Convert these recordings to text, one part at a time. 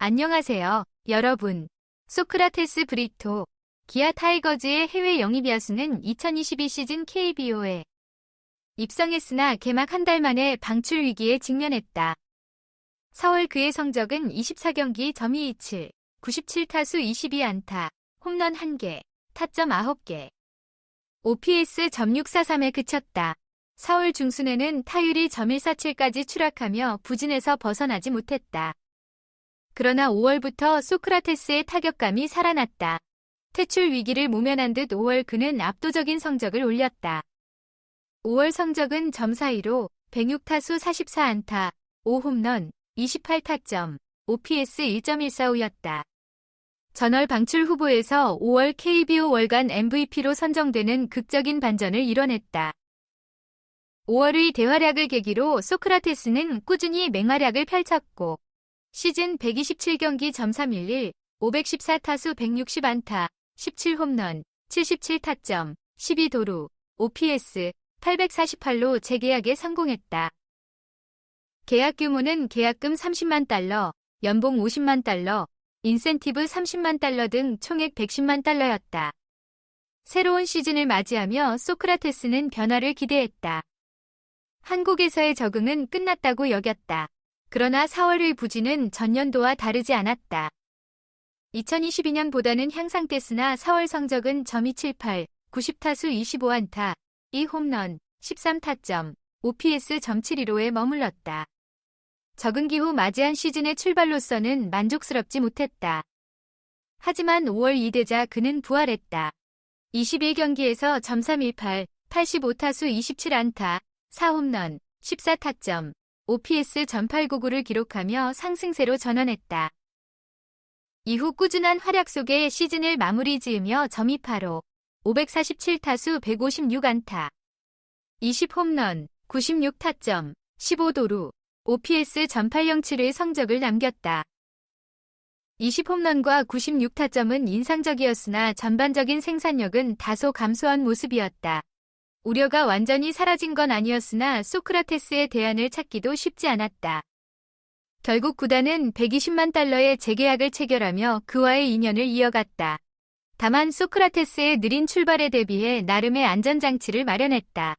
안녕하세요, 여러분. 소크라테스 브리토, 기아 타이거즈의 해외 영입 야수는 2022 시즌 KBO에 입성했으나 개막 한 달 만에 방출 위기에 직면했다. 4월 그의 성적은 24경기 점227, 97타수 22안타, 홈런 1개, 타점 9개, OPS 점643에 그쳤다. 4월 중순에는 타율이 점147까지 추락하며 부진에서 벗어나지 못했다. 그러나 5월부터 소크라테스의 타격감이 살아났다. 퇴출 위기를 모면한 듯 5월 그는 압도적인 성적을 올렸다. 5월 성적은 점42로 106타수 44안타, 5홈런, 28타점, OPS 1.145였다. 전월 방출 후보에서 5월 KBO 월간 MVP로 선정되는 극적인 반전을 이뤄냈다. 5월의 대활약을 계기로 소크라테스는 꾸준히 맹활약을 펼쳤고 시즌 127경기 점311, 514타수 160안타, 17홈런, 77타점, 12도루, OPS 848로 재계약에 성공했다. 계약 규모는 계약금 30만 달러, 연봉 50만 달러, 인센티브 30만 달러 등 총액 110만 달러였다. 새로운 시즌을 맞이하며 소크라테스는 변화를 기대했다. 한국에서의 적응은 끝났다고 여겼다. 그러나 4월의 부진은 전년도와 다르지 않았다. 2022년보다는 향상됐으나 4월 성적은 점278, 90타수 25안타, 2홈런, 13타점, OPS 점715에 머물렀다. 적응기 후 맞이한 시즌의 출발로서는 만족스럽지 못했다. 하지만 5월 이되자 그는 부활했다. 21경기에서 점318, 85타수 27안타, 4홈런, 14타점, OPS 점899를 기록하며 상승세로 전환했다. 이후 꾸준한 활약 속에 시즌을 마무리 지으며 점285, 547타수 156안타, 20홈런, 96타점, 15도루, OPS 점807의 성적을 남겼다. 20홈런과 96타점은 인상적이었으나 전반적인 생산력은 다소 감소한 모습이었다. 우려가 완전히 사라진 건 아니었으나 소크라테스의 대안을 찾기도 쉽지 않았다. 결국 구단은 120만 달러의 재계약을 체결하며 그와의 인연을 이어갔다. 다만 소크라테스의 느린 출발에 대비해 나름의 안전장치를 마련했다.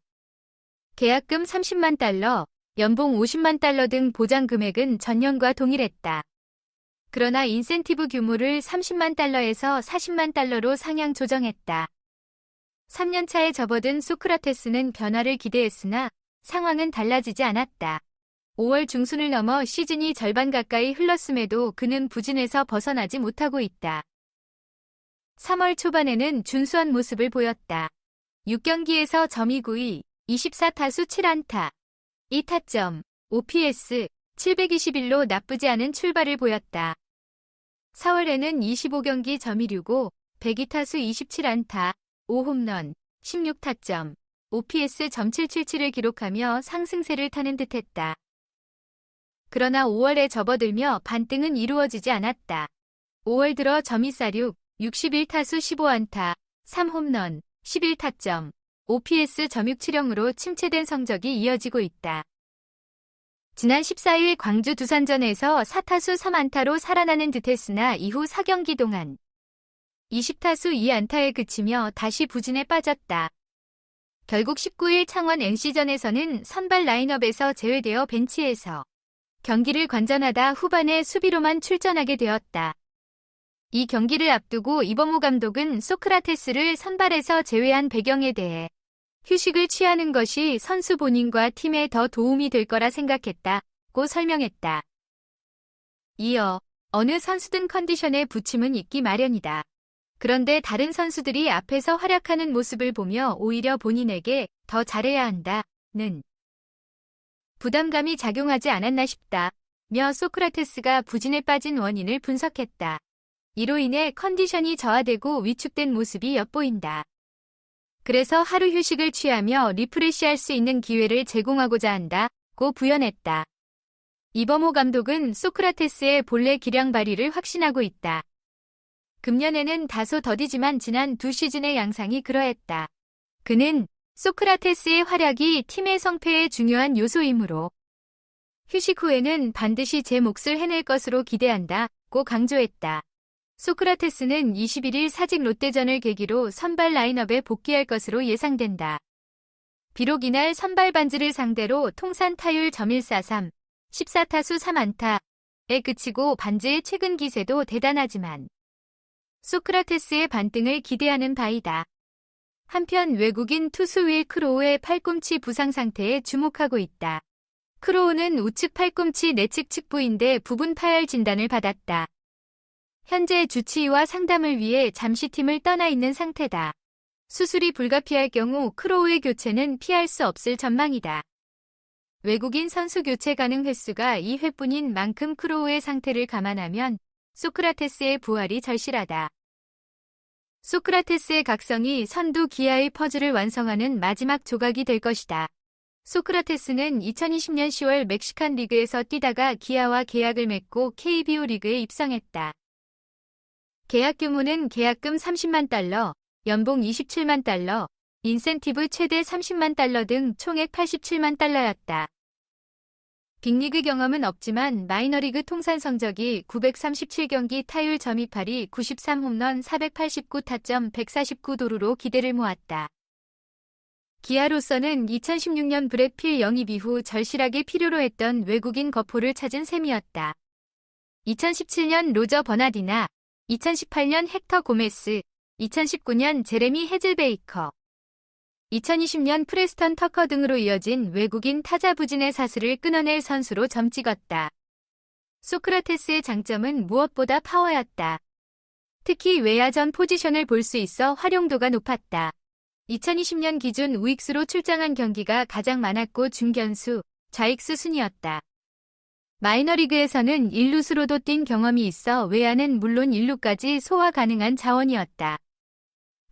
계약금 30만 달러, 연봉 50만 달러 등 보장 금액은 전년과 동일했다. 그러나 인센티브 규모를 30만 달러에서 40만 달러로 상향 조정했다. 3년차에 접어든 소크라테스는 변화를 기대했으나 상황은 달라지지 않았다. 5월 중순을 넘어 시즌이 절반 가까이 흘렀음에도 그는 부진에서 벗어나지 못하고 있다. 3월 초반에는 준수한 모습을 보였다. 6경기에서 점292, 24타수 7안타, 2타점, OPS 721로 나쁘지 않은 출발을 보였다. 4월에는 25경기 점165, 102타수 27안타, 5홈런, 16타점, OPS 점777을 기록하며 상승세를 타는 듯했다. 그러나 5월에 접어들며 반등은 이루어지지 않았다. 5월 들어 점246, 61타수 15안타, 3홈런, 11타점, OPS 점670으로 침체된 성적이 이어지고 있다. 지난 14일 광주 두산전에서 4타수 3안타로 살아나는 듯했으나 이후 4경기 동안 20타수 2안타에 그치며 다시 부진에 빠졌다. 결국 19일 창원 NC전에서는 선발 라인업에서 제외되어 벤치에서 경기를 관전하다 후반에 수비로만 출전하게 되었다. 이 경기를 앞두고 이범호 감독은 소크라테스를 선발에서 제외한 배경에 대해 휴식을 취하는 것이 선수 본인과 팀에 더 도움이 될 거라 생각했다고 설명했다. 이어 어느 선수든 컨디션에 부침은 있기 마련이다. 그런데 다른 선수들이 앞에서 활약하는 모습을 보며 오히려 본인에게 더 잘해야 한다는 부담감이 작용하지 않았나 싶다며 소크라테스가 부진에 빠진 원인을 분석했다. 이로 인해 컨디션이 저하되고 위축된 모습이 엿보인다. 그래서 하루 휴식을 취하며 리프레시할 수 있는 기회를 제공하고자 한다고 부연했다. 이범호 감독은 소크라테스의 본래 기량 발휘를 확신하고 있다. 금년에는 다소 더디지만 지난 두 시즌의 양상이 그러했다. 그는 소크라테스의 활약이 팀의 성패에 중요한 요소이므로 휴식 후에는 반드시 제 몫을 해낼 것으로 기대한다 없고 강조했다. 소크라테스는 21일 사직 롯데전을 계기로 선발 라인업에 복귀할 것으로 예상된다. 비록 이날 선발 반지를 상대로 통산 타율 .143, 14타수 3안타에 그치고 반지의 최근 기세도 대단하지만 소크라테스의 반등을 기대하는 바이다. 한편 외국인 투수 윌 크로우의 팔꿈치 부상 상태에 주목하고 있다. 크로우는 우측 팔꿈치 내측 측부인대 부분 파열 진단을 받았다. 현재 주치의와 상담을 위해 잠시 팀을 떠나 있는 상태다. 수술이 불가피할 경우 크로우의 교체는 피할 수 없을 전망이다. 외국인 선수 교체 가능 횟수가 2회뿐인 만큼 크로우의 상태를 감안하면 소크라테스의 부활이 절실하다. 소크라테스의 각성이 선두 기아의 퍼즐을 완성하는 마지막 조각이 될 것이다. 소크라테스는 2020년 10월 멕시칸 리그에서 뛰다가 기아와 계약을 맺고 KBO 리그에 입성했다. 계약 규모는 계약금 30만 달러, 연봉 27만 달러, 인센티브 최대 30만 달러 등 총액 87만 달러였다. 빅리그 경험은 없지만 마이너리그 통산 성적이 937경기 타율 .28이 93홈런 489타점 149도루로 기대를 모았다. 기아로서는 2016년 브렛 필 영입 이후 절실하게 필요로 했던 외국인 거포를 찾은 셈이었다. 2017년 로저 버나디나, 2018년 헥터 고메스, 2019년 제레미 헤즐베이커, 2020년 프레스턴 터커 등으로 이어진 외국인 타자 부진의 사슬을 끊어낼 선수로 점찍었다. 소크라테스의 장점은 무엇보다 파워였다. 특히 외야전 포지션을 볼 수 있어 활용도가 높았다. 2020년 기준 우익수로 출장한 경기가 가장 많았고 중견수, 좌익수 순이었다. 마이너리그에서는 1루수로도 뛴 경험이 있어 외야는 물론 1루까지 소화 가능한 자원이었다.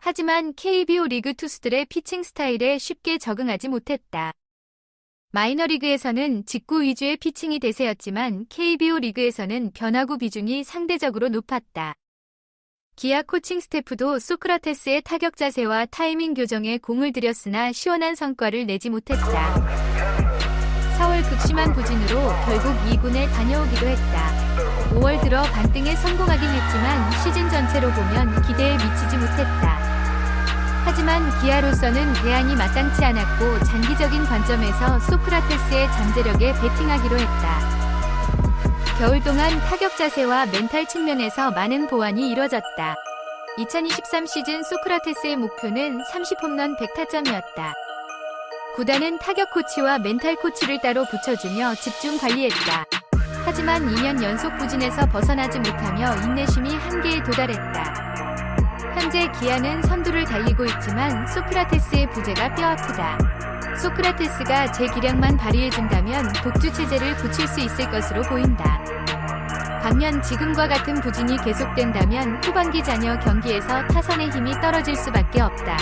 하지만 KBO 리그 투수들의 피칭 스타일에 쉽게 적응하지 못했다. 마이너리그에서는 직구 위주의 피칭이 대세였지만 KBO 리그에서는 변화구 비중이 상대적으로 높았다. 기아 코칭 스태프도 소크라테스의 타격 자세와 타이밍 교정에 공을 들였으나 시원한 성과를 내지 못했다. 4월 극심한 부진으로 결국 2군에 다녀오기도 했다. 5월 들어 반등에 성공하긴 했지만 시즌 전체로 보면 기대에 미치지 못했다. 하지만 기아로서는 대안이 마땅치 않았고 장기적인 관점에서 소크라테스의 잠재력에 베팅하기로 했다. 겨울 동안 타격 자세와 멘탈 측면에서 많은 보완이 이뤄졌다. 2023 시즌 소크라테스의 목표는 30홈런 100타점이었다. 구단은 타격 코치와 멘탈 코치를 따로 붙여주며 집중 관리했다. 하지만 2년 연속 부진에서 벗어나지 못하며 인내심이 한계에 도달했다. 현재 기아는 선두를 달리고 있지만 소크라테스의 부재가 뼈아프다. 소크라테스가 제 기량만 발휘해준다면 독주 체제를 굳힐 수 있을 것으로 보인다. 반면 지금과 같은 부진이 계속된다면 후반기 잔여 경기에서 타선의 힘이 떨어질 수밖에 없다.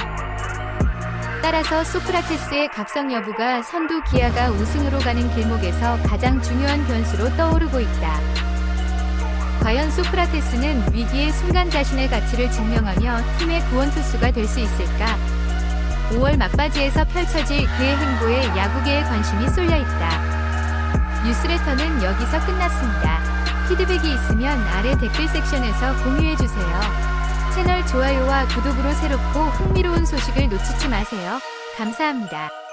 따라서 소크라테스의 각성 여부가 선두 기아가 우승으로 가는 길목에서 가장 중요한 변수로 떠오르고 있다. 과연 소크라테스는 위기의 순간 자신의 가치를 증명하며 팀의 구원투수가 될 수 있을까? 5월 막바지에서 펼쳐질 그의 행보에 야구계의 관심이 쏠려있다. 뉴스레터는 여기서 끝났습니다. 피드백이 있으면 아래 댓글 섹션에서 공유해주세요. 채널 좋아요와 구독으로 새롭고 흥미로운 소식을 놓치지 마세요. 감사합니다.